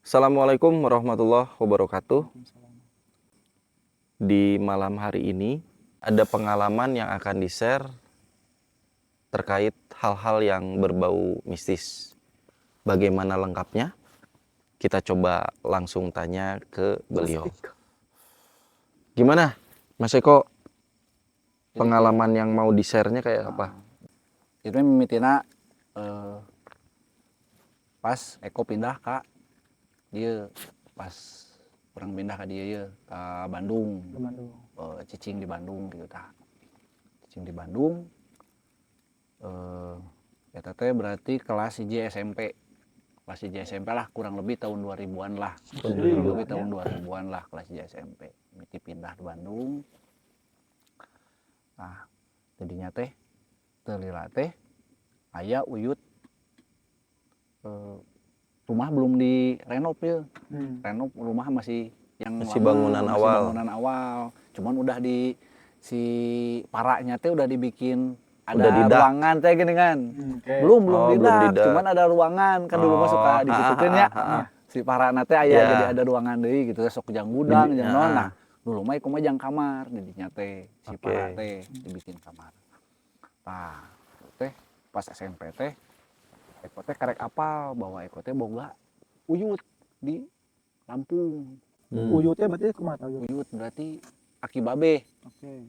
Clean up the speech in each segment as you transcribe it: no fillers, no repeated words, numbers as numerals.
Assalamualaikum warahmatullahi wabarakatuh. Di malam hari ini ada pengalaman yang akan di-share terkait hal-hal yang berbau mistis. Bagaimana lengkapnya? Kita coba langsung tanya ke beliau. Gimana, Mas Eko? Pengalaman yang mau di-share-nya kayak apa? Itu mimitina pas Eko pindah ke dia, pas orang pindah ke dia ya ke Bandung. Cicing di Bandung gitu tah. Cicing di Bandung. Eta teh berarti kelas 1 SMP. Kelas 1 SMP lah, kurang lebih tahun 2000-an lah. Kurang lebih tahun 2000-an lah kelas 1 SMP. Miti pindah di Bandung. Nah, jadinya teh terlila teh aya uyut rumah belum direnov ya. Renov rumah masih yang Masih lama, bangunan masih awal. bangunan awal. Cuman udah di si paraknya teh udah dibikin ada Udah didak. ruangan teh gini kan. Belum Oh, belum didak, didak. cuman ada ruangan kan dulu mah suka digitukeun ya. Si parakna teh aya Iya. jadi ada ruangan deui gitu sok jang gudang jang naon. Nah, Heeh. dulu mah iku mah jang kamar didinya teh si Oke. parak teh dibikin kamar. Tah, teh pas SMP teh Eko teh karek apal bahwa Eko teh boga uyut di Lampung. Uyutnya berarti kumaha uyut? Uyut berarti aki babe. Oke.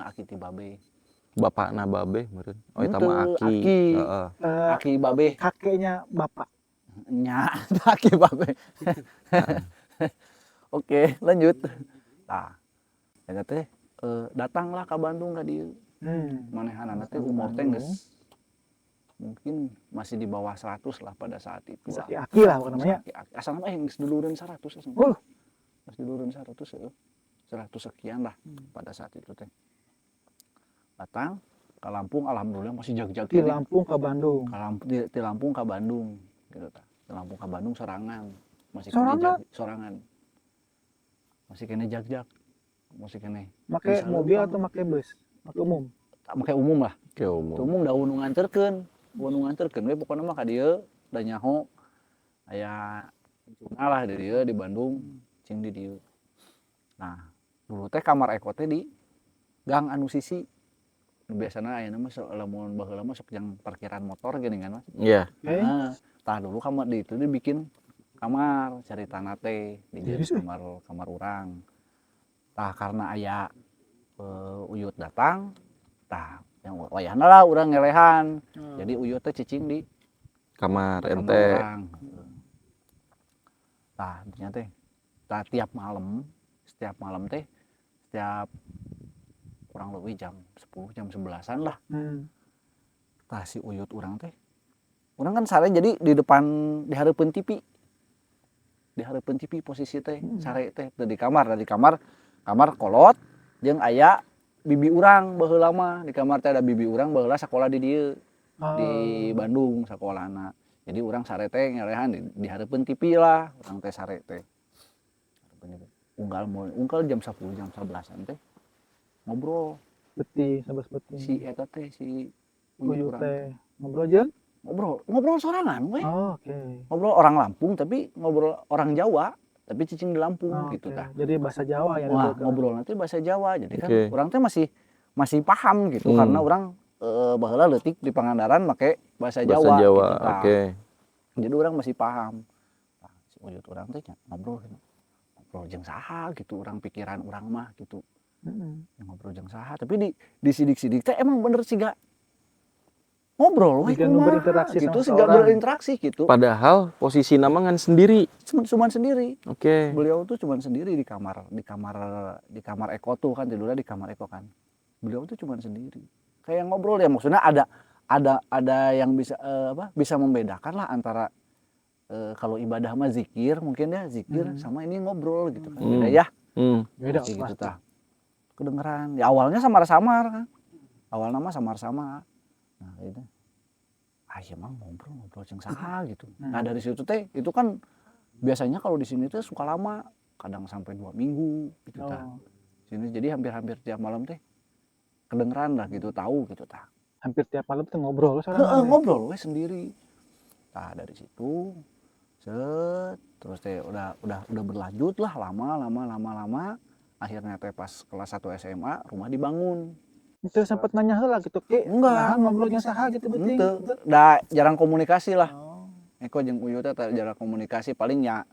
Aki ti babe. Bapakna babe meureun. Oh, eta Henteu, mah Aki. Aki. Heeh. Aki babe. Kakeknya bapak. Nya, aki babe. Oke, lanjut. Nah, eta teh datanglah ke Bandung ka dieu. Manehanana teh umur teh geus mungkin masih di bawah 100 lah pada saat itu. Aki lah namanya. Asal nama geus dulureun 100 asal. Oh. Geus dulureun 100 ya. 100 sekian lah pada saat itu teh. Datang ke Lampung, alhamdulillah masih jag-jag Di Lampung ke Bandung. Di Lampung ke Bandung gitu tah. Di Lampung ke Bandung sorangan. Masih Sorangan? sorangan. Masih kene jag-jag. Masih kene. Make Bisa mobil leumpang. atau make bus? Make umum. Tak make umum lah. Ke umum. Umum da nu nganterkeun. Nu nganterkeun we pokona mah ka dieu da nyaho aya cuna lah di dieu di Bandung, cing di dieu. Nah, dulu teh kamar Eko teh di gang anu sisi. Biasana ayeuna mah lamun baheula mah sok jang parkiran motor gini kan Mas. Iya. Nah, tah dulu kamar di itu dibikin kamar caritana teh di kamar urang. Tah karena aya uyut datang, tah yang wayahna lah urang ngelehan. Jadi uyut teh cicing di Kamar kamar ente. urang. Tah dinya teh tah setiap malam teh setiap kurang lebih jam 10 jam 11-an lah. Tah si uyut urang teh urang kan sare jadi di depan di hareupeun TV. Di hareupeun TV posisi teh sare teh di kamar kolot jeung aya bibi urang baheula mah di kamar teh ada bibi urang baheula sakola di dieu. Di Bandung sakolana. Jadi urang sare teh ngelehan di hareupeun TV lah urang teh sare teh. Unggal jam 10 jam 11-an teh ngobrol Beti, sabas beti. si eta teh si Uyut urang teh. Ngobrol jeung? ngobrol sorangan we. Oh, oke. Ngobrol orang Lampung tapi ngobrol orang Jawa tapi cicing di Lampung Oh, gitu oke. tah. Jadi bahasa Jawa ya. Wah, ngobrol nanti bahasa Jawa. Jadi kan Oke. orang teh masih paham gitu karena orang baheula leutik di Pangandaran make bahasa Jawa, Bahasa Jawa. gitu tah. Oke. Jadi orang masih paham. Nah, si uyut urang teh ngobrol jeung saha gitu orang pikiran orang mah gitu. Ngobrol jeung saha tapi di sidik-sidik teh emang bener siga ngobrol we Jika nu kumaha berinteraksi gitu, sama siga seorang. berinteraksi gitu. Padahal posisi nama kan sendiri. Cuman sendiri. Oke. Beliau tuh cuman sendiri di kamar Eko tuh kan tidurnya di kamar Eko kan. Beliau tuh cuman sendiri. Kayak ngobrol ya maksudnya ada yang bisa bisa membedakan lah antara kalau ibadah mah zikir mungkin ya zikir sama ini ngobrol gitu kan. Beda ya. Beda Kayak gitu pasti. tah. Kedengeran. Ya awalnya samar-samar kan. Awalnya mah samar-samar. Nah, itu. Ya mah ngobrol jeung saha gitu. Nah, dari situ teh itu kan biasanya kalau di sini tuh suka lama, kadang sampai 2 minggu gitu tah. Sini jadi hampir tiap malam teh kedengeran lah gitu, tahu gitu tah. Hampir tiap malam tuh ngobrol sorangan. Ya? Ngobrol we sendiri. Nah dari situ set terus teh udah berlanjut lah lama. Akhirnya teh pas kelas 1 SMA rumah dibangun. Itu sempat nanya heula gitu, Ki. Enggak. Nah, ngobrolnya saha gitu penting. Henteu. Da jarang komunikasi lah. Oh. Eko jeung Uyu teh jarang komunikasi paling nya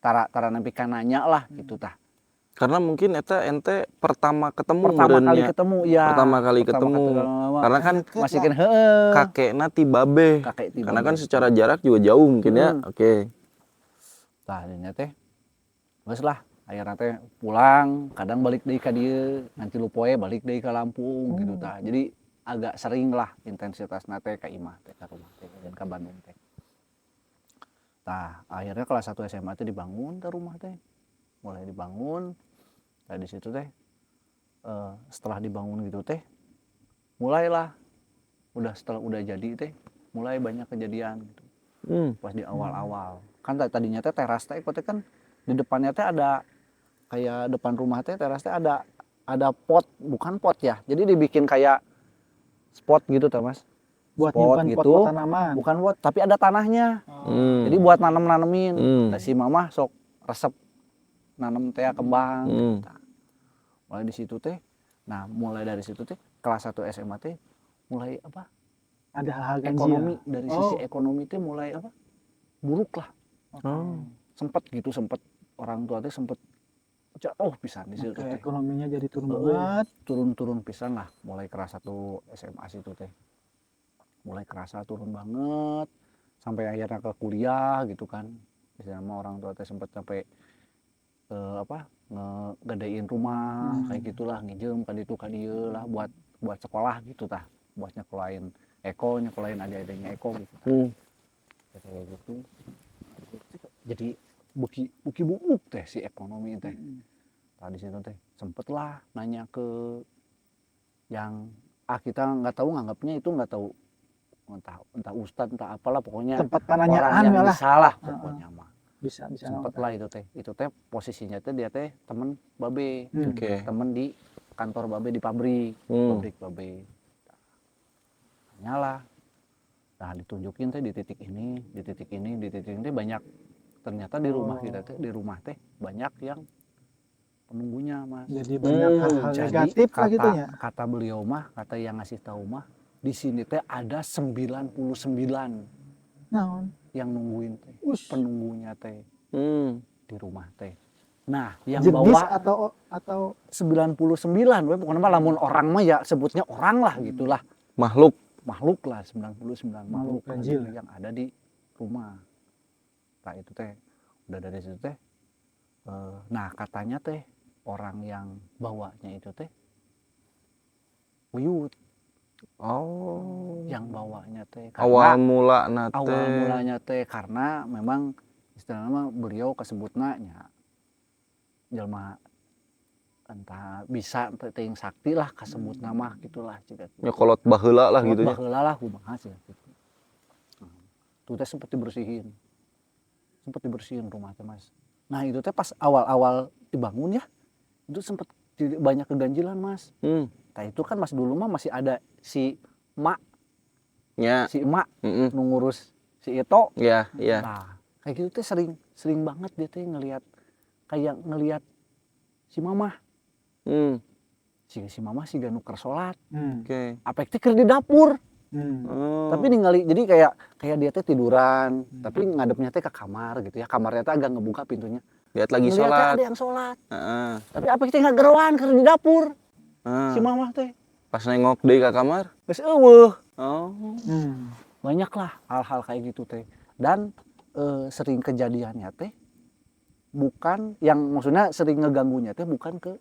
tara nepikan nanya lah gitu tah. Karena mungkin eta ente pertama ketemu Pertama kali meureunnya. ketemu ya. Pertama kali ketemu. Karena kan masih kan heeh. kakekna ti babe. Kakek ti Karena babe. kan secara jarak juga jauh mungkin ya. Oke. Tah dinya teh geus lah akhirnya teh pulang, kadang balik deui ka dieu, nanti lupoe balik deui ka Lampung gitu tah. Jadi agak sering lah intensitasna teh ka imah teh ka rumah teh dan ka Bandung teh. Tah akhirnya kelas 1 SMA teh dibangun teh rumah teh. Mulai dibangun. Nah di situ teh setelah dibangun gitu teh mulailah setelah udah jadi teh mulai banyak kejadian gitu. Pas di awal-awal. Kan tadinya teh teras teh kan di depannya teh ada kayak depan rumah teh teras teh ada pot, bukan pot ya. Jadi dibikin kayak spot gitu teh Mas. Buat Spot nyimpan gitu. pot-pot tanaman. Bukan pot, tapi ada tanahnya. Oh. Jadi buat nanemin. Hmm. Nah, si mama sok resep nanem teh kembang. Gitu. Mulai di situ teh. Nah, mulai dari situ teh kelas 1 SMA teh mulai apa? Ada hal-hal ganjil. Ekonomi dari sisi ekonomi teh mulai apa? Buruk lah. Sempet orang tua teh sempet jatuh pisan di situ teh. Ekonominya jadi turun banget. Turun pisan lah mulai kelas 1 SMA situ teh. Mulai kerasa turun banget sampai akhirnya ke kuliah gitu kan. Misalnya orang tua teh sempet sampai ngegedein rumah kayak gitulah, nginjem ka ditu ka dieu lah buat sekolah gitu tah. Buat nyekolahin Eko, nyekolahin adik-adiknya Eko gitu. Kayak gitu. Jadi buki bubuk teh si ekonomi teh. Tadi situ teh sempet lah nanya ke yang kita nganggapnya itu nggak tahu entah ustad entah apalah pokoknya Tempat orang penanyaan yang lah. bisa lah pokoknya mah. Bisa Sempet lah itu teh posisinya teh dia teh temen babe. Oke. Temen di kantor babe di pabrik babe. Tanyalah. Nah ditunjukin teh di titik ini banyak. Ternyata di rumah kita teh banyak yang penunggunya Mas. Jadi banyak hal-hal Jadi negatif lah gitu ya. kata beliau mah, kata yang ngasih tahu mah, di sini teh ada 99 Naon? yang nungguin teh, penunggunya teh di rumah teh. Nah, yang Jenis bawa atau 99, we pokoknya mah lamun orang mah ya sebutnya orang lah gitulah. Makhluk. Makhluk lah 99 makhluk lah ganjil. gitu yang ada di rumah. Nah itu teh udah dari situ teh nah katanya teh orang yang bawanya itu teh Uyut. Yang bawanya teh Awal mulanya teh karena memang istilahnya beliau kesebutna nya jelma entah bisa teuing sakti lah kasebut nama gitulah cika gitu. Nyekolot baheula lah gitu ya. Baheula lah kumaha sih gitu. Tuh teh sempat dibersihin rumah teh Mas. Nah itu teh pas awal-awal dibangun ya itu sempat banyak keganjilan Mas. Nah itu kan Mas dulu mah masih ada si emak nu ngurus si Ito. Iya. Nah kayak gitu teh sering banget dia teh ngelihat si mamah. Si mamah si nuker sholat. Oke. Apek teh keur di dapur. Oh. Tapi ningali jadi kayak dia teh tiduran, tapi ngadepnya teh ke kamar gitu ya. Kamarnya teh agak ngebuka pintunya. Lihat lagi Ngeliat teh sholat. ada yang sholat. Tapi apek teh ngageroan keur di dapur. Si mamah teh. Pas nengok deui ka kamar. Geus eueuh. Oh. Banyak lah hal-hal kayak gitu teh. Dan sering kejadiannya teh bukan yang maksudnya sering ngeganggunya teh bukan ke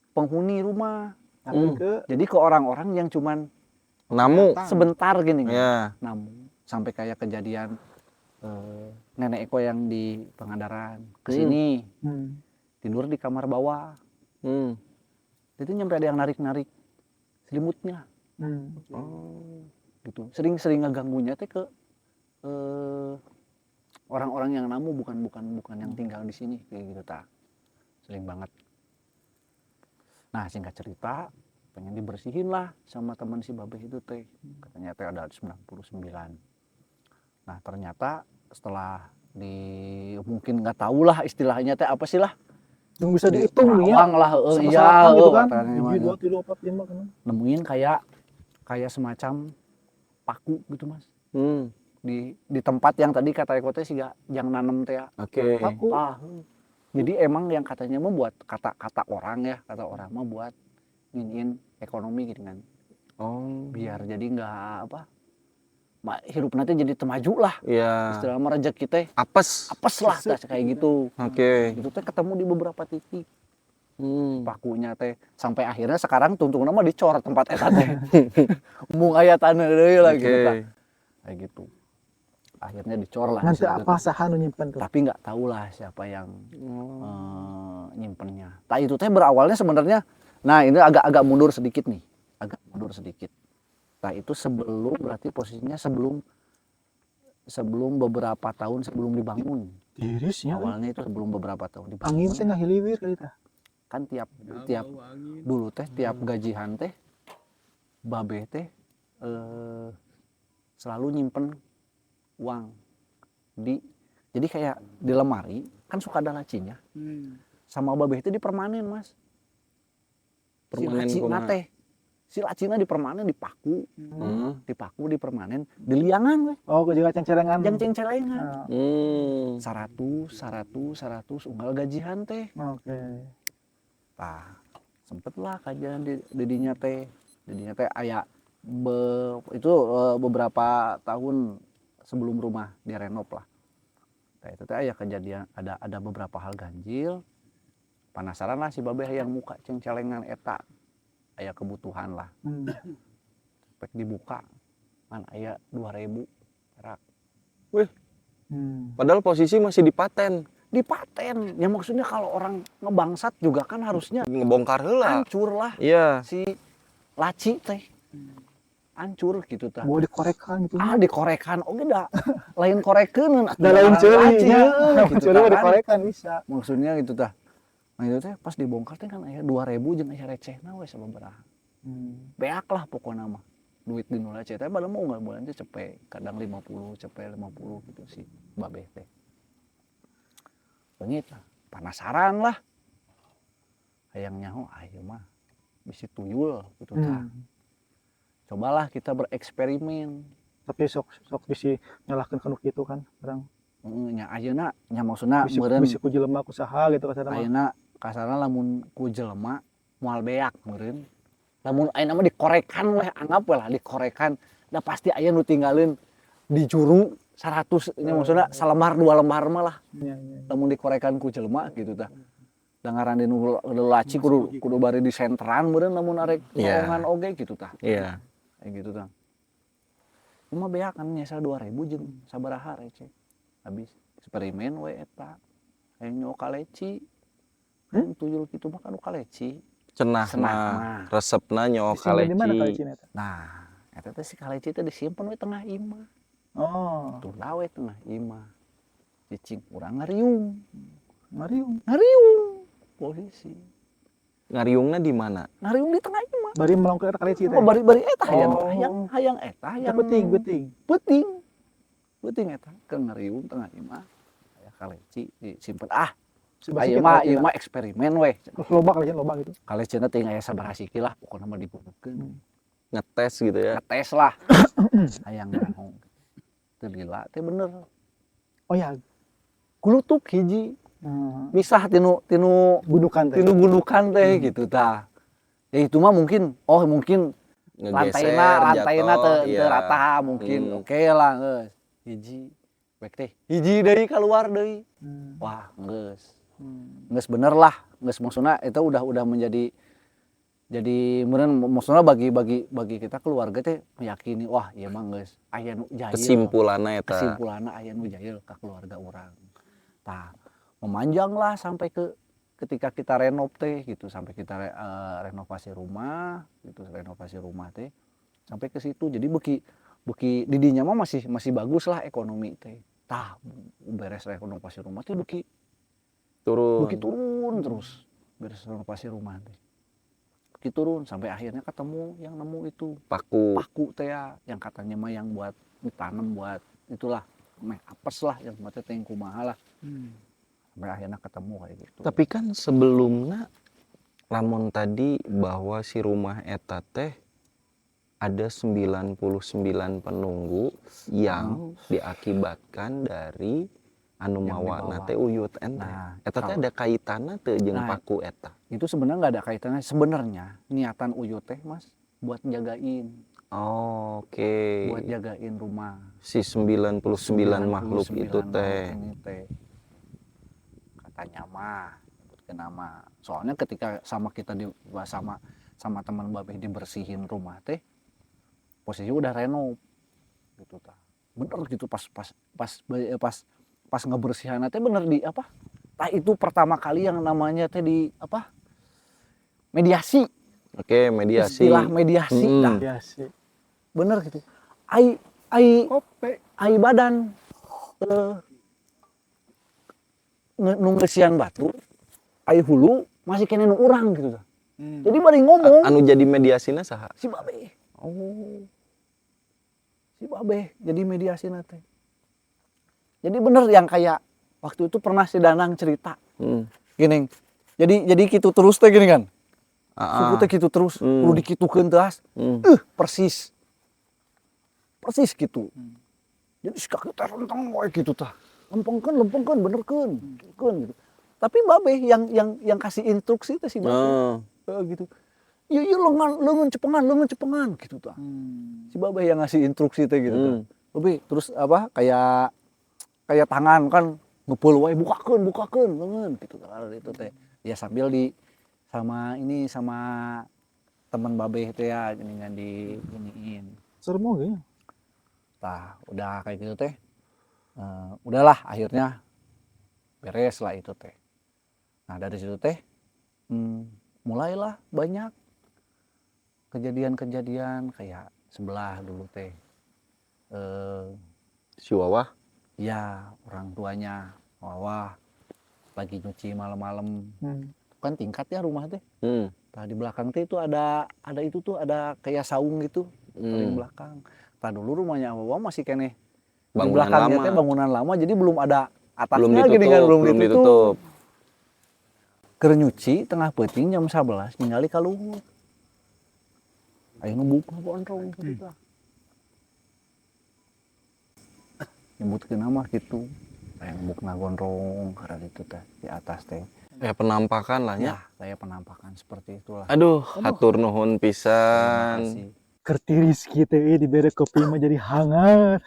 penghuni rumah, tapi jadi ke orang-orang yang cuman Namu. sebentar gini. Ya. Namun sampai kayak kejadian nenek Eko yang di Pangandaran kesini tidur di kamar bawah. Itu nyampe ada yang narik selimutnya. Gitu. Sering ngeganggunya teh ke orang-orang yang namu bukan yang tinggal di sini kayak gitu ta. Sering banget. Nah, singkat cerita pengen dibersihin lah sama teman si Babeh itu teh, katanya teh ada 99. Nah ternyata setelah mungkin nggak tahu lah istilahnya teh apa sih lah, Yang bisa dihitung nih ya. terawang lah, iya Sama-sama gitu kan. katanya mah. 1, 2, 3, 4, 5 kan. Nemuin kayak semacam paku gitu mas, di tempat yang tadi kata Eko teh sih yang nanem teh ya. Oke. Paku. Jadi emang yang katanya mau buat kata orang mah buat nginin ekonomi gitu kan, Oh. biar jadi nggak hirup nanti jadi temaju lah, Iya. istilah mah rezeki teh Apes. apes lah tah, kayak gitu. Oke. Itu teh ketemu di beberapa titik Hmm. pakunya teh, sampai akhirnya sekarang tungtungna mah dicor tempat eta teh. Mung aya tanah deui lah gitu tah. Kayak gitu. Akhirnya dicor lah. Nanti di situ apa teh. saha nu nyimpen tuh. Tapi nggak tahu lah siapa yang nyimpennya. Nah itu teh berawalnya sebenarnya, nah ini agak mundur sedikit nih, Nah itu berarti posisinya sebelum beberapa tahun sebelum dibangun. Tirisnya. Awalnya itu sebelum beberapa tahun dibangun. Angin teh ngahiliwir kali tah. Kan tiap dulu teh tiap gajian teh Babeh teh selalu nyimpen uang jadi kayak di lemari kan suka ada lacinya. Sama Babeh itu dipermanen mas, Permanen si lacina dipermanen, dipaku dipermanen, diliangan weh, Oh, juga cengcelengan. jang celengan. Oh, 100 unggal gajian teh. Oke. Nah, sempet lah kajian didinya teh aya itu beberapa tahun sebelum rumah direnov lah. Nah, itu teh aya kejadian, ada beberapa hal ganjil. Penasaran lah si Babeh yang muka cengcelengan eta, aya kebutuhan lah. Pek dibuka, kan aya 2.000 perak. Wih. Padahal posisi masih dipaten. Ya maksudnya kalau orang ngebangsat juga kan harusnya Ngebongkar heula. hancur lah. Iya. Si laci teh hancur gitu tah. Mau dikorekan gitu. Dikorekan oke dah. Lain korekeun Da lain ceuli nya. gitu Ceuli tah, kan. dikorekan bisa. Maksudnya gitu tah. Nah itu teh pas dibongkar teh kan aya 2.000 jeung aya recehna we sababaraha. Beak lah pokoknya mah. Duit di nula teh padahal mau enggak bulan teh cepet, kadang 50, cepet 50 gitu sih Babeh teh. Beungit lah, penasaran lah. Hayang nyaho ieu mah bisi tuyul gitu tah. Cobalah kita bereksperimen. Tapi sok bisi nyalahkeun kana kitu kan orang. Nya ayeuna nya maksudna meureun Bisi ku jelema ku saha gitu kasarna mah. ayeuna kasarna lamun ku jelema moal beak meureun. Lamun ayeuna mah dikorekan weh, anggap we lah dikorekan. Da pasti aya nu tinggalin di juru 100 nya maksudna salembar 2 lembar mah lah. Iya. Lamun dikorekan ku jelema gitu tah. Da ngaran di nu laci kudu bari di senteran meureun lamun arek lowongan oge gitu tah. Iya. Kayak gitu tah. Cuma beak kan nyesel 2.000 jeung sabaraha receh. Habis eksperimen we eta. Hayang nyoka leci. Tuyul kitu mah kan kaleci. Cenah Senah mah mah. resepna nyawa Disimpen di mana kaleci. kalecina eta? Nah, eta teh si kaleci teh disimpen we tengah imah. Oh, Tuh lawe tengah imah. Cicing urang ngariung. Mariung. Posisi. Ngariungna di mana? Ngariung di tengah imah. Bari melongkeun eta kaleci teh. Oh, bari eta Oh. hayang eta Eta hayang Peuting. Peuting eta ke ngariung tengah imah. Aya kaleci disimpen. Sebasikeun Ieu mah eksperimen we. loba kaleci loba gitu. Kalecina teh aya sabaraha siki lah pokona mah dibunuhkeun. Ngetes gitu ya. Ngetes lah. Hayang naon. Teu lila teh bener. Oh ya, Kulutuk hiji. Misah tinu gundukan teh. gundukan teh gitu tah. Ya itu mah mungkin Ngegeser, lantaina jatuh, teu iya. rata mungkin. Oke lah geus. Hiji bek teh. Hiji deui keluar deui. Wah, geus. Geus bener lah. Geus maksudna itu udah menjadi meureun maksudna bagi kita keluarga teh meyakini wah ieu mah geus aya nu jahil. Kesimpulanna eta. Kesimpulanna aya nu jahil ka keluarga urang. Tah, memanjang lah sampai ketika kita renov teh gitu, sampai kita renovasi rumah teh sampai ke situ. Jadi beki didinya mah masih bagus lah ekonomi teh. Tah, beres renovasi rumah teh beki turun terus beres renovasi rumah teh. turun sampai akhirnya ketemu yang nemu itu Paku. teh ya, yang katanya mah yang buat ditanam buat itulah apes lah yang mata teh kumaha lah. Sampai akhirnya ketemu kayak gitu. Tapi kan sebelumnya lamun tadi bahwa si rumah eta teh ada 99 penunggu yang diakibatkan dari anu Yang mawa dibawa. nate uyut ente. Nah, Eta teh kalau- ada kaitanna teu jeung Nah, paku eta. itu sebenarnya nggak ada kaitannya. Sebenarnya niatan uyut teh mas buat jagain, Oke. buat jagain rumah. Si 99 makhluk 99 itu teh. makhluk ini teh. Katanya mah, kenapa? Soalnya ketika sama kita sama teman babeh dibersihin rumah teh, posisi udah renov gitu ta. Bener gitu pas ngebersihan teh bener di apa? Tah itu pertama kali yang namanya teh di apa? Mediasi. Oke, mediasi. Istilah mediasi dah. Ya sih. Bener gitu. Ai badan nunggesian batu, ai hulu masih kena nu urang gitu. Jadi bari ngomong Anu jadi mediasina saha? si babe, Oh. si babe jadi mediasi teh. Jadi bener yang kayak waktu itu pernah si Danang cerita gini. Jadi gitu terus teh gini kan. Suku teh gitu terus, kudu dikitukeun teas. Persis. Persis gitu. Jadi si kaki teh rentang wae gitu tah. Lempengkeun benerkeun gitu. Tapi babe yang kasih instruksi teh si babe. Gitu. Iya leungeun cepengan gitu tah. Si babe yang ngasih instruksi teh gitu tah. Babe terus apa kayak tangan kan ngepeul wae bukakeun leungeun gitu tah itu teh. Ya sambil sama teman babe teh ya geuningan diginiin. Serem oge. Tah udah kayak gitu teh. Udahlah akhirnya beres lah itu teh. Nah dari situ teh mulailah banyak kejadian-kejadian kayak sebelah dulu teh. Si Wawah. Ya orang tuanya Wawah lagi nyuci malam-malam. Kan tingkat ya rumah teh. Tah di belakang teh itu ada itu tuh ada kayak saung gitu paling belakang. Tah dulu rumahnya Wawah masih keneh di belakangnya teh bangunan lama jadi belum ada atasnya gini kan belum ditutup. Keur nyuci tengah peuting jam 11 ningali ka luhur. Aya nu buka gondrong gitu tah. Nyebutkeun mah kitu. Aya nu bukna gondrong karena itu teh di atas teh. Ya penampakan lah ya. Ya, kayak penampakan seperti itulah. Aduh, hatur nuhun Terima pisan. kasih. Kertiris kita diberi kopi mah jadi hangat.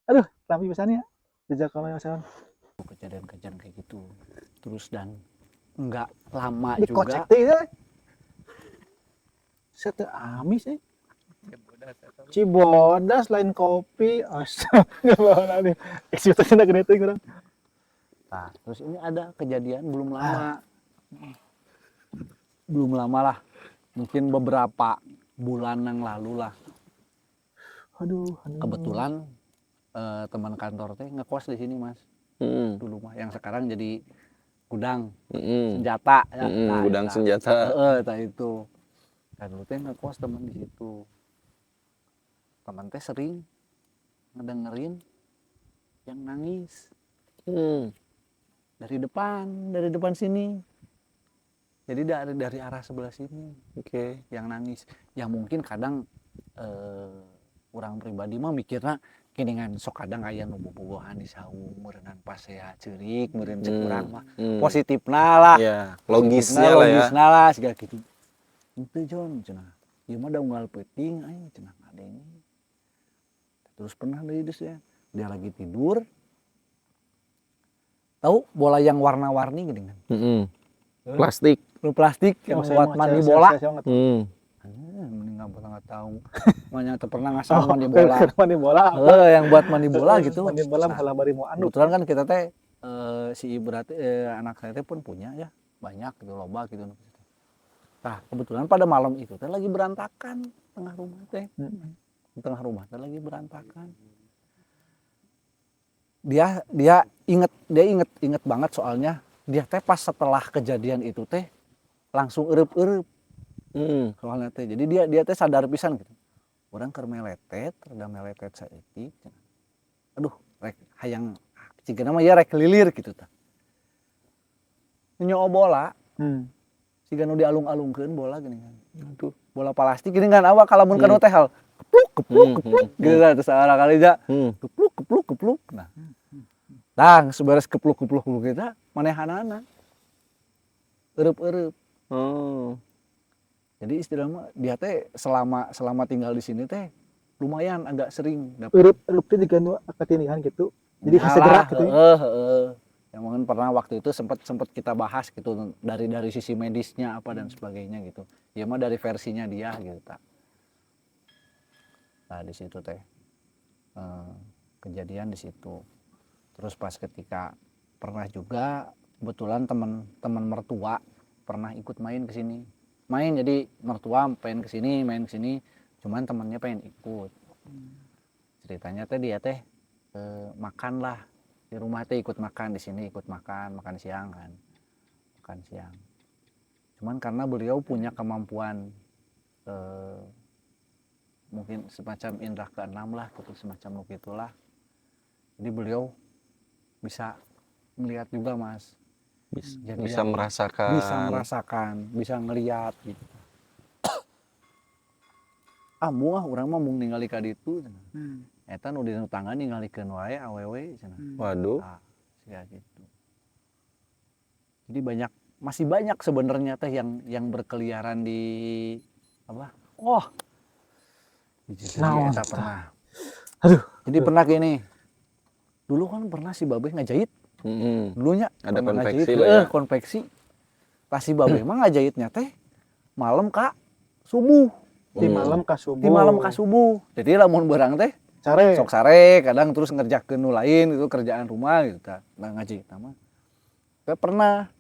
Aduh, tapi pesannya jazakallah ya Mas. Kejadian-kejadian kayak gitu. Terus dan enggak lama Dikocek juga. teh ya. Saya teh amis Cibodas lain kopi. Astagfirullahaladzim. Ekspektasinya gede tuh kurang. Nah, terus ini ada kejadian belum lama. Belum lama lah. Mungkin beberapa bulan yang lalu lah. Aduh. Kebetulan teman kantor teh ngekos di sini, Mas. Dulu mah yang sekarang jadi gudang senjata ya. Nah, gudang senjata. Tah itu. Dan dulu teh ngekos teman di situ. Teman teh sering ngedengerin yang nangis. Dari depan sini. Jadi dari arah sebelah sini. Oke. Yang nangis. Ya mungkin kadang orang pribadi mah mikirna kiningan sok kadang aya nu bobogohan di saung meureunnan pas saya ceurik meureun cek urang mah positifna lah. Ya, logisnya lah segala gitu. Henteu Jon cenah. Ieu mah da unggal peuting aya cenah ngadenge. Terus pernah deui ya. Dia lagi tidur. Tahu bola yang warna-warni gini kan? Plastik. Plastik yang buat mandi bola. Mending nggak tahu. Makanya pernah ngasal mandi bola. Mandi bola. Yang buat mandi bola gitu. Mandi bola halah bari mau anu. Kebetulan kan kita teh si berarti anak saya teh pun punya ya banyak gitu loba gitu. Nah kebetulan pada malam itu teh lagi berantakan tengah rumah teh. Tengah rumah teh lagi berantakan. Dia inget banget soalnya dia teh pas setelah kejadian itu teh langsung eueup-eueup soalnya teh. Jadi dia teh sadar pisan gitu. Orang keur meletet, rada meletet saeutik. Aduh, rek hayang cigana mah ya rek lilir gitu tah. Nyoo bola, siga nu dialung-alungkeun bola gini kan. Aduh, bola plastik gini kan awak kalamun kanu teh hal kepluk gitu kan terus kali aja kepluk. Nah. Tah, seberes kepluk kita manehanana. Eueup-eueup. Oh. Jadi istilahnya dia teh selama tinggal di sini teh lumayan agak sering dapat Eueup teh juga nu katinihan gitu. Jadi bisa gerak gitu. Yang mungkin pernah waktu itu sempat kita bahas gitu dari sisi medisnya apa dan sebagainya gitu. Ya mah dari versinya dia gitu tak. Nah di situ teh kejadian di situ. Terus pas ketika pernah juga kebetulan teman mertua pernah ikut main ke sini. Main jadi mertua pengen ke sini, main ke sini, cuman temannya pengen ikut. Ceritanya teh dia teh makan lah di rumah teh ikut makan, di sini ikut makan siang kan. Makan siang. Cuman karena beliau punya kemampuan mungkin semacam indera keenam lah gitu, semacam begitulah. Jadi beliau bisa melihat juga Mas. Jadi Bisa merasakan. bisa ngelihat gitu. Muah urang mah mung ningali ka ditu cenah. Eta nu di tangga ningalikeun wae awewe cenah. Waduh. Sia gitu. Jadi masih banyak sebenarnya teh yang berkeliaran di apa? Jadi eta pernah. Aduh. Jadi pernah gini. Dulu kan pernah si Babeh ngajahit. Dulunya ada pernah konveksi ngajahit, lah ya. konveksi. Pas si Babeh mah ngajahitnya teh malam ka subuh. Di malam ka subuh. Di malam ka subuh. Jadi lamun beurang teh Sare. sok sare, kadang terus ngerjakeun nu lain itu kerjaan rumah gitu tah. Nah ngajahit mah. Teh pernah.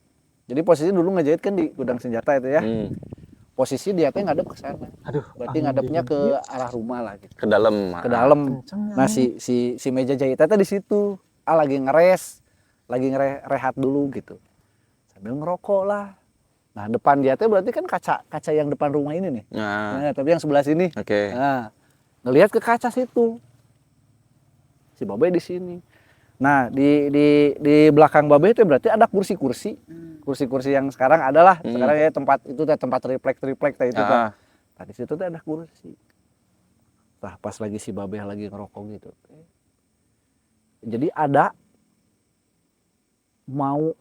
Jadi posisi dulu ngajahit kan di gudang senjata itu ya. Posisi dia teh ngadep ke sana. Aduh. Berarti ngadepnya ke arah rumah lah gitu. Ke dalam. Ke dalam. Nah si meja jahitnya teh di situ. Lagi ngeres, lagi rehat dulu gitu. Sambil ngerokok lah. Nah depan dia teh berarti kan kaca yang depan rumah ini nih. Nah, tapi yang sebelah sini. Oke. Nah, ngelihat ke kaca situ. Si Babe di sini. Nah di belakang Babe itu berarti ada kursi-kursi. Kursi-kursi yang sekarang adalah sekarang ya tempat itu teh tempat triplek teh itu kan. Nah, di situ teh ada kursi. Nah, pas lagi si Babe lagi ngerokok gitu. Jadi ada mau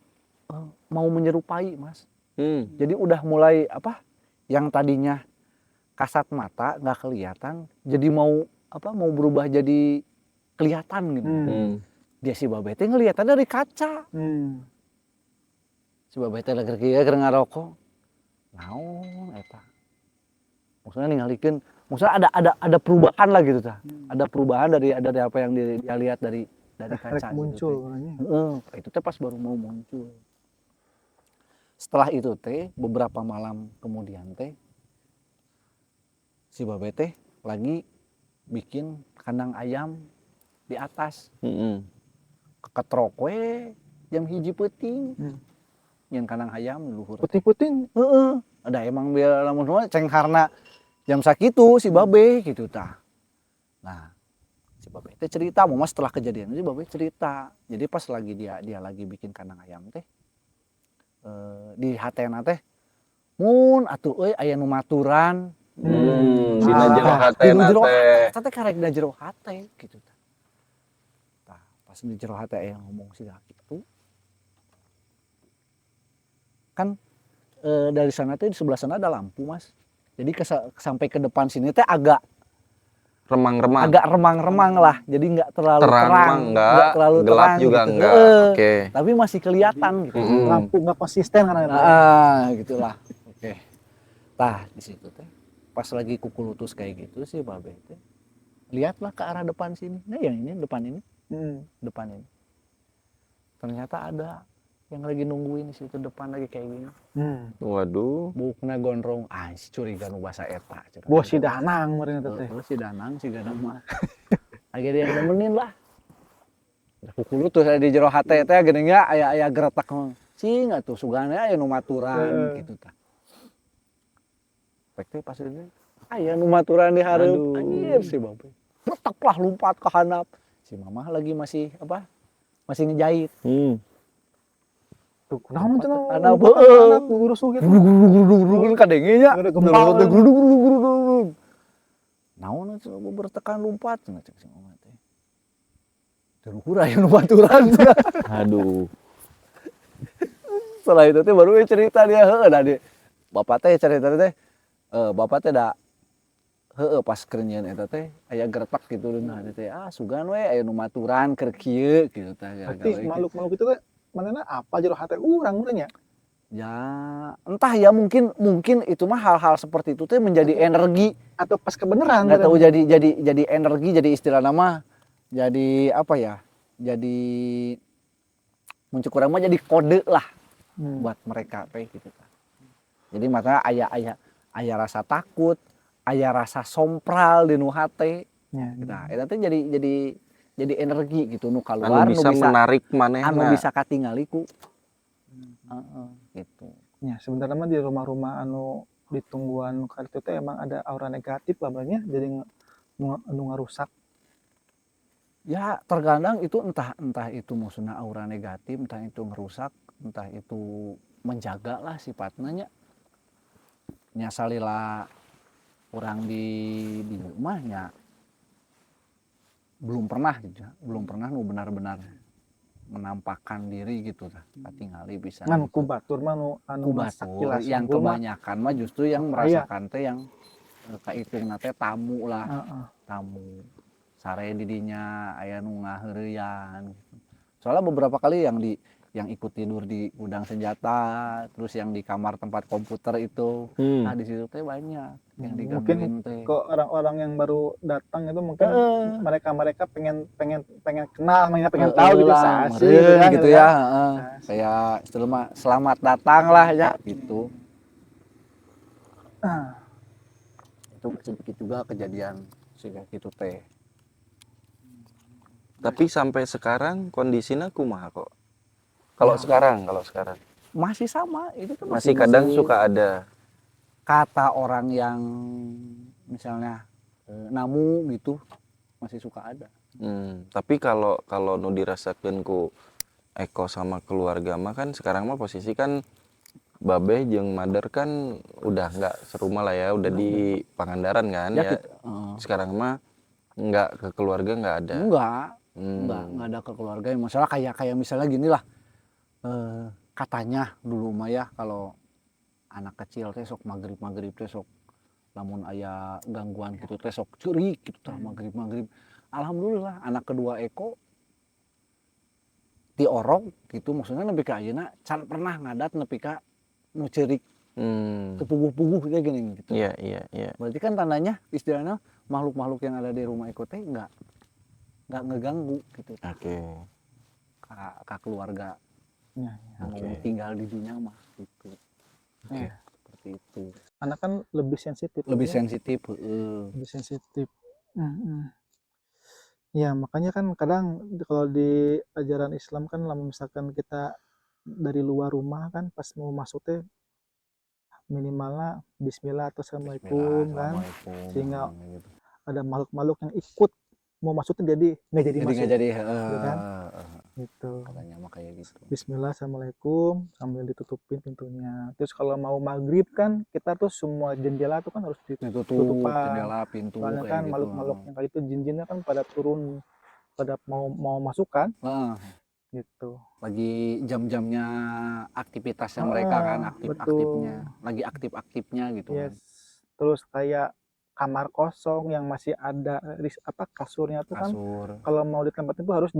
menyerupai Mas. Jadi udah mulai apa? Yang tadinya kasat mata nggak kelihatan, jadi mau berubah jadi kelihatan gitu. Dia si Babe teh ngeliatan dari kaca. Si Babe teh lagi keur ngarokok. Naon eta? Maksudnya ningalikeun, maksudnya ada perubahan lah gitu tah. Ada perubahan dari apa yang dia lihat dari kaca muncul gitu. Itu teh pas baru mau muncul. Setelah itu teh beberapa malam kemudian teh si Babe teh lagi bikin kandang ayam di atas. Keketrok we jam 1 peuting. Nyen kandang ayam di luhur. Puting-puting. Ada emang biar lamun ceng karena jam sakitu si Babe gitu tah. Nah, si Babe teh cerita, Mas setelah kejadian itu Babe cerita. Jadi pas lagi dia lagi bikin kandang ayam teh di hatena teh mun atuh euy aya nu maturan. Dina jero hatena teh. Eta teh karek dina jero hate gitu tah. Tah, pas di jero hate aya ngomong siga kitu. Kan dari sana teh di sebelah sana ada lampu, Mas. Jadi sampai ke depan sini teh agak remang-remang lah, jadi nggak terlalu terang, nggak terlalu gelap terang juga gitu. enggak. Oke. Tapi masih kelihatan gitu. Lampu nggak konsisten karena Gitulah. Oke. Tah di situ teh pas lagi kukulutus kayak gitu sih Babe teh lihatlah ke arah depan sini. Nah yang ini depan ini, depan ini. Ternyata ada yang lagi nungguin di situ depan lagi kayak gini. Waduh. Bukna gondrong, si curiga nu basa eta. Bos si Danang meureun eta teh. Si Danang si Gadang mah. Lagi dia nemenin lah. Kukulu tuh di jero hate teh geuning aya geretak mah. Cing atuh sugana aya nu maturan gitu tah. ngepek teh pas ini aya nu maturan di hareup Aduh. anjir si babe letaklah lompat ke handap si mamah lagi masih masih ngejahit Tuh, kunaon lompat cenah ke handap lompat ke heueuh. anak rusuh gitu. Gruduk kan kadenge nya Ada gempa. gruduk naon atuh bertekan lompat cenah cek si mamah teh teu luhur aya nu baturan cenah. Aduh. Setelah itu teh baru cerita dia heueuh da dia bapak teh cerita teh bapak teh da heueuh pas keur nyieun eta teh aya gertak gitu nah teh sugan we aya nu maturan keur kieu gitu teh Berarti makhluk-makhluk itu teh manehna apa jero hate urang urang nya? ya entah ya mungkin itu mah hal-hal seperti itu teh menjadi energi Atau pas kebenaran? nggak tahu jadi energi jadi istilah nama jadi apa ya jadi muncul kurang mah jadi kode lah buat mereka teh gitu kan jadi makanya aya rasa takut aya rasa sompral di nu hate Ya, nah eta teh jadi energi gitu nu keluar Anu bisa menarik manehna. anu bisa katingali ku gitu ya sebenarnya mah di rumah-rumah anu di tungguan kali itu teh emang ada aura negatif lah banyak jadi anu ngarusak. ya terkadang itu entah itu maksudnya aura negatif entah itu ngerusak entah itu menjaga lah sifatnya nya salila orang di rumahnya belum pernah gitu belum pernah nu benar-benar menampakkan diri gitu lah katingali bisa Ngan gitu. ku batur mah anu masak Kubatur kilas yang unggul mah. kebanyakan mah justru yang merasakan teh yang kaitung teh tamu lah Heeh. tamu sare didinya aya nu ngaheureuyan gitu. Soalnya beberapa kali yang ikut tidur di gudang senjata terus yang di kamar tempat komputer itu nah di situ teh banyak yang digangguin Mungkin teh ke orang-orang yang baru datang itu mungkin mereka pengen kenal, pengen tahu gitu lah sasi meureun gitu ya kan. Sasi. kayak istilah mah selamat datang lah ya gitu Ah, itu sedikit juga kejadian sehingga gitu teh Tapi sampai sekarang kondisinya kumaha kok? Kalau Ya. sekarang masih sama itu tuh masih kadang suka ada. kata orang yang misalnya namu gitu masih suka ada Tapi kalau nu dirasakeun ku Eko sama keluarga mah kan sekarang mah posisi kan Babeh jeung Mader kan udah nggak serumah lah ya, udah di Pangandaran kan ya. Sekarang mah nggak ke keluarga nggak ada. enggak ada ke keluarga masalah kayak misalnya gini lah katanya dulu mah ya kalau anak kecil teh sok maghrib teh sok lamun aya gangguan gitu teh sok ceurik gitu tah maghrib alhamdulillah anak kedua Eko ti orok gitu maksudnya nepi ka ayeuna can pernah ngadat nepi ka nu ceurik kepuguh-puguh kayak gini gitu. Iya. Berarti kan tandanya istilahnya makhluk-makhluk yang ada di rumah Eko teh enggak ngeganggu gitu. Oke. Ka keluarga ya. yang tinggal di dunia mah gitu. Oke. Seperti itu. Anak kan lebih sensitif. Lebih sensitif, Lebih sensitif. Ya makanya kan kadang kalau di ajaran Islam kan misalkan kita dari luar rumah kan pas mau masuk teh minimalnya Bismillah atau Assalamualaikum kan, sehingga gitu. ada makhluk-makhluk yang ikut mau masuk tuh jadi nggak jadi masuk Nggak jadi gitu kan gitu. katanya mah kayak gitu. Bismillah Assalamualaikum sambil ditutupin pintunya. Terus kalau mau maghrib kan kita tuh semua jendela tuh kan harus Ditutup ditutupan, jendela, pintu soalnya kayak kan gitu. makhluk-makhluk yang kali itu jin-jinnya kan pada turun pada mau masuk kan gitu. Lagi jam-jamnya aktivitasnya mereka kan aktifnya lagi aktifnya gitu kan. Terus kayak kamar kosong yang masih ada kasurnya tuh kan kalau mau ditempatin tuh harus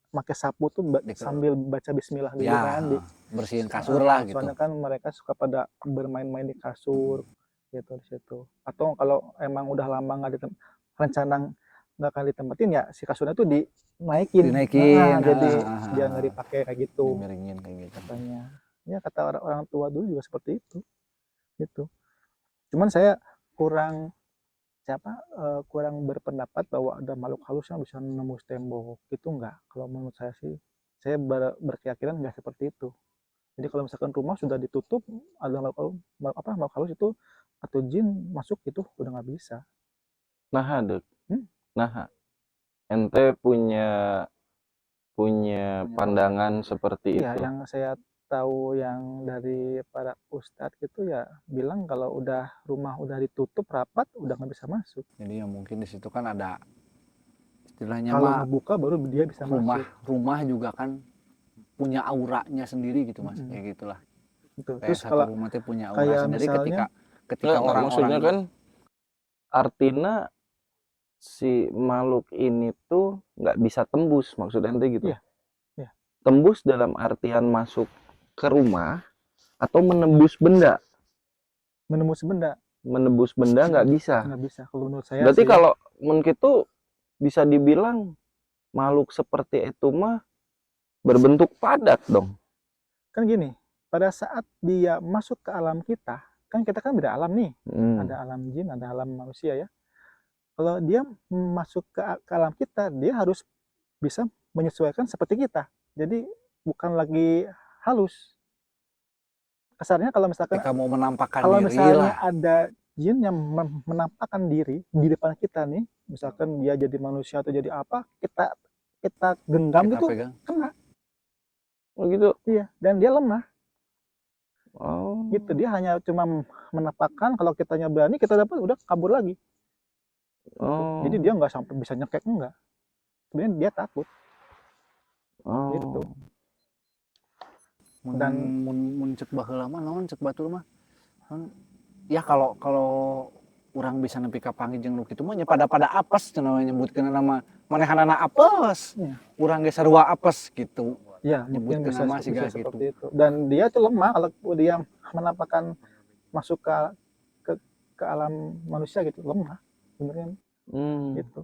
pakai sapu tuh sambil baca bismillah dulu kan bersihin kasur lah gitu. Soalnya kan mereka suka pada bermain-main di kasur gitu di situ. Atau kalau emang udah lama nggak rencana nggak akan ditempatin ya si kasurnya tuh dinaikin. Jadi biar nggak dipakai kayak gitu. Dimiringin kayak gitu. Katanya. Ya kata orang tua dulu juga seperti itu. Gitu. Cuman saya kurang berpendapat bahwa ada makhluk halus yang bisa menembus tembok. Itu enggak. Kalau menurut saya sih saya berkeyakinan enggak seperti itu. Jadi kalau misalkan rumah sudah ditutup ada makhluk halus itu atau jin masuk itu udah nggak bisa. Nah, Dek. Hmm? Nah, ente punya pandangan seperti Iya, itu. yang saya tahu yang dari para ustadz gitu ya bilang kalau udah rumah udah ditutup rapat udah nggak bisa masuk. Jadi ya mungkin di situ kan ada istilahnya Kalau mah ngebuka baru dia bisa masuk. rumah juga kan punya auranya sendiri gitu Mas. Mm-mm. Kayak gitulah. Gitu. Kayak Terus satu kalau rumah itu punya aura kayak sendiri misalnya ketika Nah, maksudnya orang-orang kan artinya si makhluk ini tuh nggak bisa tembus, maksud ente gitu. iya, iya, Tembus dalam artian masuk ke rumah atau menembus benda. menembus benda Menembus benda nggak bisa. nggak bisa. Kalau menurut saya Berarti sih ya, kalau mungkin itu bisa dibilang makhluk seperti itu mah berbentuk padat dong. kan gini, pada saat dia masuk ke alam kita, kan kita kan beda alam nih, ada alam jin, ada alam manusia ya. Kalau dia masuk ke alam kita, dia harus bisa menyesuaikan seperti kita. Jadi bukan lagi halus. Kasarnya kalau misalkan ketika mau menampakkan kalau diri misalnya lah. ada jin yang menampakkan diri di depan kita nih, misalkan dia jadi manusia atau jadi apa, kita genggam Kita gitu, pegang. kena. Oh gitu. Iya, dan dia lemah. Oh. Gitu, dia hanya cuma menampakkan, kalau kitanya berani kita dapat udah kabur lagi. Gitu. Oh. Jadi dia nggak sampai bisa nyekek, enggak. Sebenarnya dia takut. Oh. Gitu. Dan mun cek baheula mah naon cek batur mah. Ya kalau orang bisa nepi ka panggih jeung nu kitu mah nya pada apes cenah nyebutkeun nama manehanana apes. Ya. Urang ge sarua apes gitu. Ya, mungkin Nyebutkeun bisa, nama bisa siga seperti gitu. itu. Dan dia tuh lemah kalau dia menampakkan masuk ke alam manusia gitu, lemah sebenarnya gitu.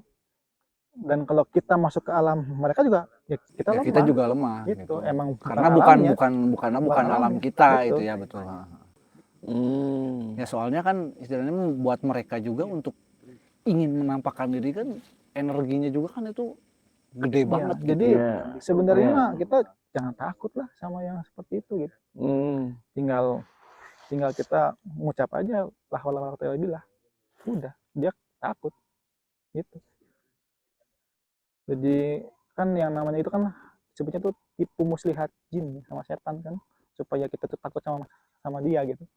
Dan kalau kita masuk ke alam mereka juga ya kita Ya lemah. kita juga lemah gitu. gitu. Emang Karena alamnya, bukan alam alamnya. kita Betul. itu ya betul. Ya soalnya kan istilahnya buat mereka juga untuk ingin menampakkan diri kan energinya juga kan itu gede Iya, banget gitu. jadi Ya. sebenarnya Ya. mah kita jangan takut lah sama yang seperti itu gitu. Tinggal kita ngucap aja lah wala billah. Udah, dia takut gitu. Jadi kan yang namanya itu kan sebutnya tuh tipu muslihat jin sama setan kan, supaya kita tuh takut sama dia gitu.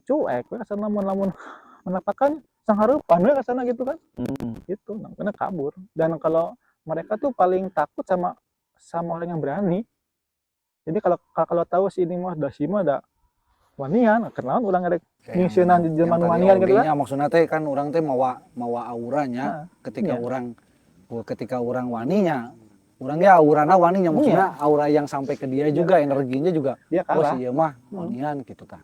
Cuek we kasana lamun menampakkan sang hareupan we kasana gitu kan. Gitu, makanya kabur. Dan kalau mereka tuh paling takut sama orang yang berani. Jadi kalau tahu si ini mah si mah ada wanian, kenalan urang ngadek ningsieuna di jelema nu wanian gitu kan. Maksudnya teh kan orang teh mawa auranya ketika orang waninya. Orang ge aurana waninya maksudnya aura yang sampai ke dia juga energinya juga. Dia kalah. Si ieu mah wanian gitu tah.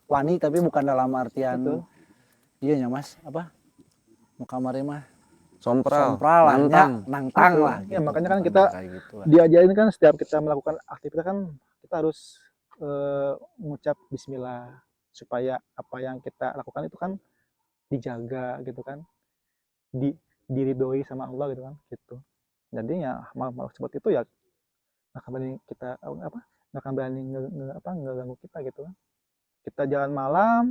Wani tapi bukan dalam artian iya nya Mas, apa? Nu kamari mah Sompral, nantang lah Ya gitu. makanya kan kita gitu diajarin kan setiap kita melakukan aktivitas kan kita harus mengucap bismillah supaya apa yang kita lakukan itu kan dijaga gitu kan, diridhoi sama Allah gitu kan gitu. Jadi ya mal seperti itu ya nggak akan berani kita apa nggak akan berani ngeganggu kita gitu kan. Kita jalan malam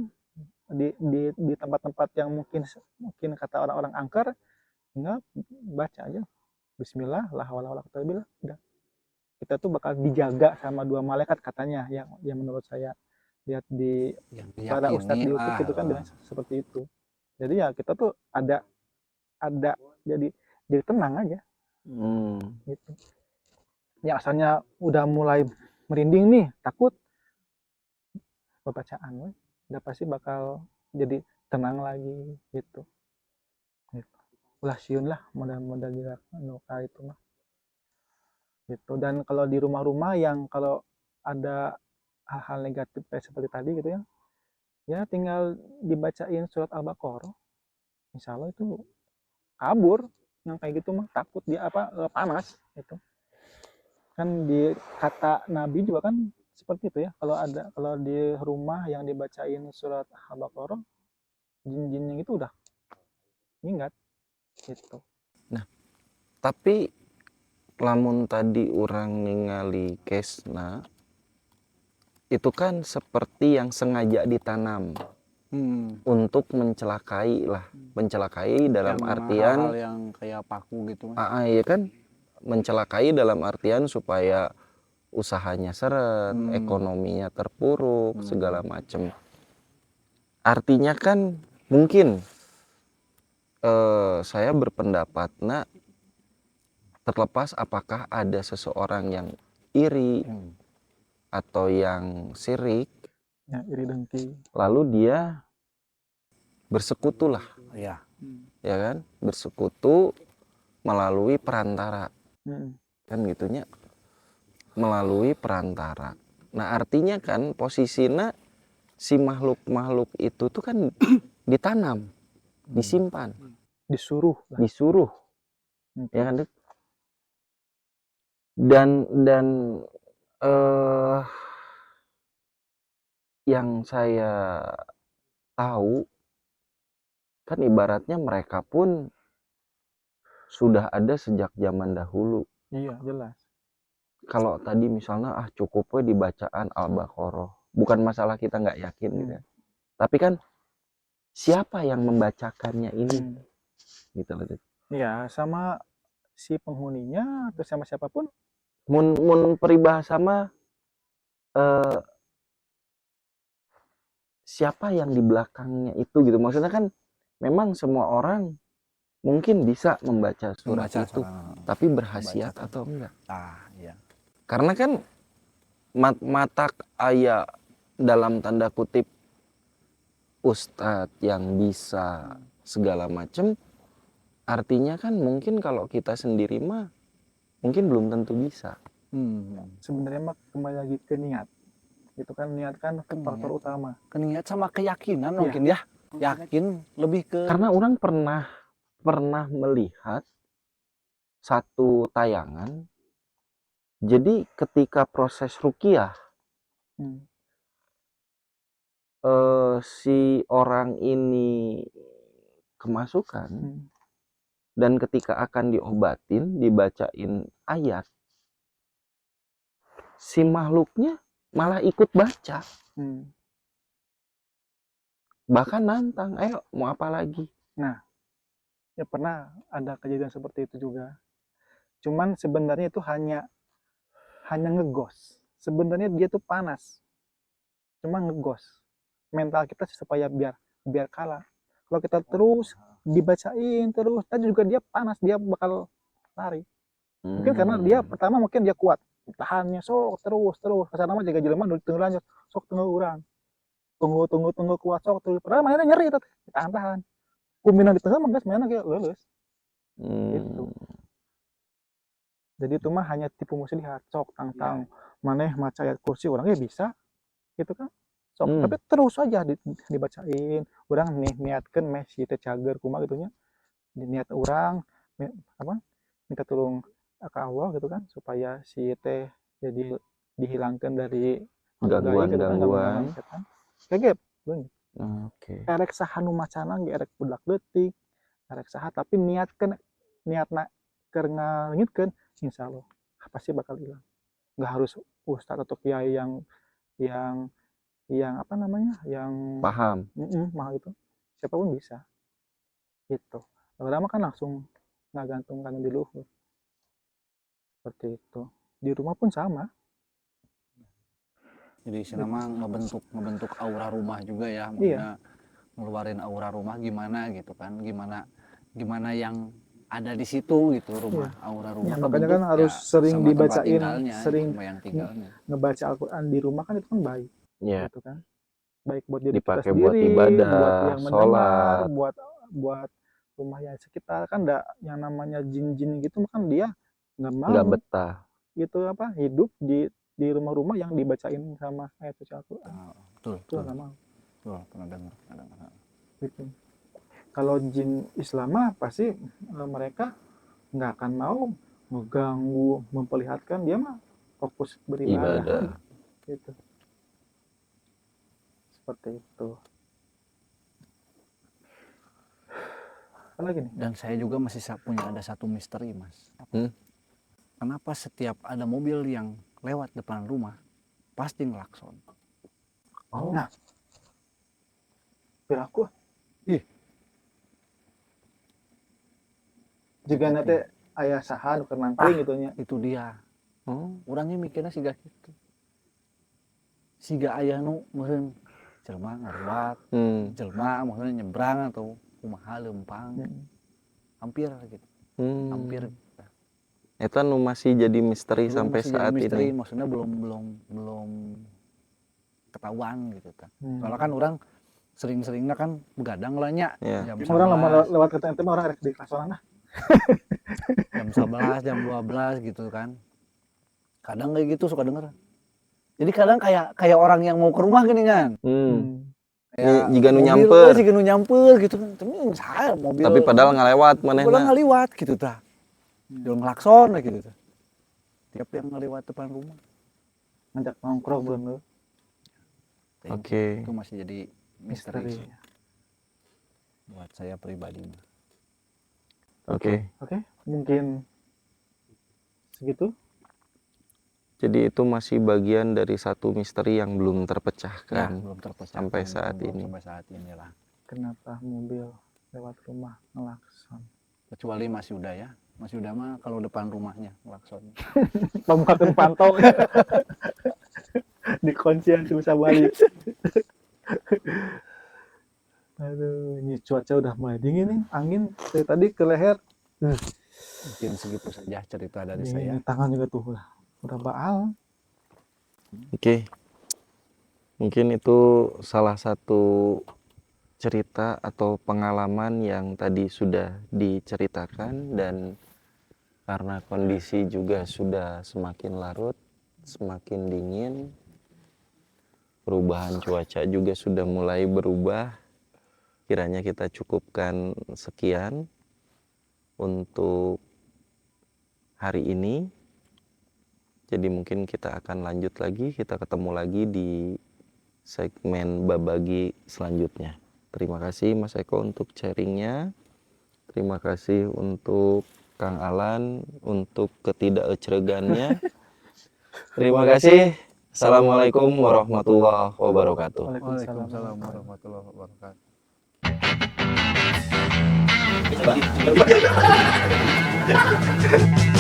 di tempat-tempat yang mungkin kata orang-orang angker, nggak, baca aja bismillah la haula wala quwwata illa billah, udah. Kita tuh bakal dijaga sama dua malaikat katanya, yang menurut saya lihat di para ustadz di YouTube gitu kan bilang seperti itu. Jadi ya kita tuh ada jadi tenang aja gitu. Yang asalnya udah mulai merinding nih, takut, bacaan we, udah pasti bakal jadi tenang lagi gitu. Ulah siun lah modal juga itu mah gitu. Dan kalau di rumah-rumah yang kalau ada hal-hal negatif kayak seperti tadi gitu ya tinggal dibacain surat Al-Baqarah, insya Allah itu kabur. Yang kayak gitu mah takut dia panas gitu kan. Di kata Nabi juga kan seperti itu ya, kalau di rumah yang dibacain surat Al-Baqarah, jin-jin yang itu udah minggat gitu. Nah, tapi lamun tadi orang ningali kesna itu kan seperti yang sengaja ditanam untuk mencelakai lah, mencelakai dalam Yang artian hal-hal yang kayak paku gitu, Mas. iya kan, mencelakai dalam artian supaya usahanya seret, ekonominya terpuruk, segala macem. Artinya kan mungkin saya berpendapat, nah, terlepas apakah ada seseorang yang iri atau yang sirik, Ya, iri dengki. lalu dia bersekutu lah, Iya. ya kan, bersekutu melalui perantara, Hmm. kan gitunya, melalui perantara. Nah artinya kan posisinya si makhluk-makhluk itu tuh kan ditanam, disimpan, Disuruh lah. disuruh, Gitu. ya kan Dek? Dan yang saya tahu kan ibaratnya mereka pun sudah ada sejak zaman dahulu. Iya, jelas. Kalau tadi misalnya cukup we di bacaan Al-Baqarah, bukan masalah kita nggak yakin gitu ya. Tapi kan siapa yang membacakannya ini, gitu loh. Iya, sama si penghuninya atau sama siapapun. Mun peribahasa mah siapa yang di belakangnya itu gitu. Maksudnya kan memang semua orang mungkin bisa membaca surat itu, tapi berhasiat atau enggak? Iya. Karena kan matak aya dalam tanda kutip ustadz yang bisa segala macem, artinya kan mungkin kalau kita sendiri mah mungkin belum tentu bisa. Sebenarnya mah kembali lagi ke niat. Itu kan niat kan faktor utama. Ke niat sama keyakinan Iya. mungkin ya. Yakin lebih ke Karena orang pernah melihat satu tayangan. Jadi ketika proses ruqyah si orang ini kemasukan dan ketika akan diobatin, dibacain ayat, si makhluknya malah ikut baca, bahkan nantang, ayo mau apa lagi. Nah, ya pernah ada kejadian seperti itu juga. Cuman sebenarnya itu hanya ngegos. Sebenarnya dia tuh panas, cuma ngegos mental kita supaya biar kalah. Kalau kita terus dibacain terus, tadi juga dia panas, dia bakal lari. Mungkin karena dia pertama mungkin dia kuat, tahannya sok terus kesana mah jaga jelema nu teu lanjut sok tunggu urang, tunggu kuat sok terus padahal mainnya nyeri teh tahan kumina di tengah mah geus mainnya kayak leuleus gitu. Jadi itu mah hanya tipu muslihat, sok tang maneh maca ayat kursi orangnya bisa gitu kan, sok tapi terus aja dibacain urang nih niatkeun meh si teh cager kumaha gitunya, niat urang apa minta tolong ke Allah gitu kan supaya si teh jadi dihilangkan dari gangguan setan kayak gitu. Erek saha nu macana ge erek budak leutik erek saha tapi niatna keur ngaleungitkeun insyaallah pasti bakal hilang. Nggak harus ustadz atau kiai yang apa namanya yang paham mahal itu, siapapun bisa gitu. Lama kan langsung ngagantungkan di luhur seperti itu. Di rumah pun sama. Jadi senama ngebentuk aura rumah juga ya, maksudnya ngeluarin aura rumah gimana gitu kan, gimana yang ada di situ gitu rumah, aura rumah. Ya, makanya kan harus sering dibacain, sering yang tinggalnya. Ngebaca Al-Quran di rumah kan itu kan baik, gitu kan. Baik buat diri kita dipakai sendiri, buat ibadah, buat yang mendengar, sholat, buat rumah yang sekitar kan enggak yang namanya jin-jin gitu kan dia nggak nggak mau betah gitu apa hidup di rumah-rumah yang dibacain sama ayat suci Al-Quran. Betul. Itu nggak mau. Betul, pernah dengar. Gitu. Kalau jin Islam mah pasti mereka nggak akan mau mengganggu, memperlihatkan, dia mah fokus beribadah. Gitu. Seperti itu. Apa lagi nih? Dan saya juga masih punya ada satu misteri, Mas. Kenapa setiap ada mobil yang lewat depan rumah pasti ngelakson? Oh. Nah, perilaku. Ih. Jika nanti ayah saha nu keur nangkring gitu nya. Itu dia. Oh. Orangnya mikirnya siga gitu. Siga ayah nu meureun jelema ngaruat, jelema meureun nyebrang atau kumaha leumpang. Hampir gitu. Hampir. Eta nu masih jadi misteri Belum sampai masih jadi saat misteri, ini. maksudnya belum ketahuan gitu kan. Soalnya kan Hmm. orang sering-seringnya kan begadang lah nya. Iya. Jam Orang lama 11, lewat kereta itu mah orang rek di kasoran lah. jam 11, jam 12 gitu kan. Kadang kayak gitu suka denger. Jadi kadang kayak orang yang mau ke rumah gini kan. Kayak Jika nu mobil, nyamper. jika nu nyamper gitu kan. Tapi saya mobil. Tapi padahal ngalewat Padahal manehna. ngaliwat gitu tah. Jual ngelakson gitu tah. Tiap yang ngaliwat depan rumah. Ngajak nongkrong bener. Oke. Itu masih jadi misteri Misteri. sih. Buat saya pribadi mah. Oke. Oke, mungkin segitu. Jadi itu masih bagian dari satu misteri yang belum Ya, terpecahkan. belum terpecahkan sampai saat belum ini. Sampai saat ini lah. Kenapa mobil lewat rumah ngelakson? Kecuali Mas Yuda ya. Mas Yuda mah kalau depan rumahnya ngelakson. Pembukaan pantau. Di kuncian tuh bisa balik. Aduh, ini cuaca udah mulai dingin nih, angin dari tadi ke leher. Mungkin segitu saja cerita dari Dingin saya. di tangan juga tuh udah baal. Oke. Mungkin itu salah satu cerita atau pengalaman yang tadi sudah diceritakan, dan karena kondisi juga sudah semakin larut, semakin dingin, perubahan cuaca juga sudah mulai berubah. Kiranya kita cukupkan sekian untuk hari ini. Jadi mungkin kita akan lanjut lagi, kita ketemu lagi di segmen Babagi selanjutnya. Terima kasih Mas Eko untuk sharingnya. Terima kasih untuk Kang Alan untuk ketidakecregannya. Terima kasih. Assalamualaikum warahmatullahi wabarakatuh. Waalaikumsalam warahmatullahi wabarakatuh. Thank you.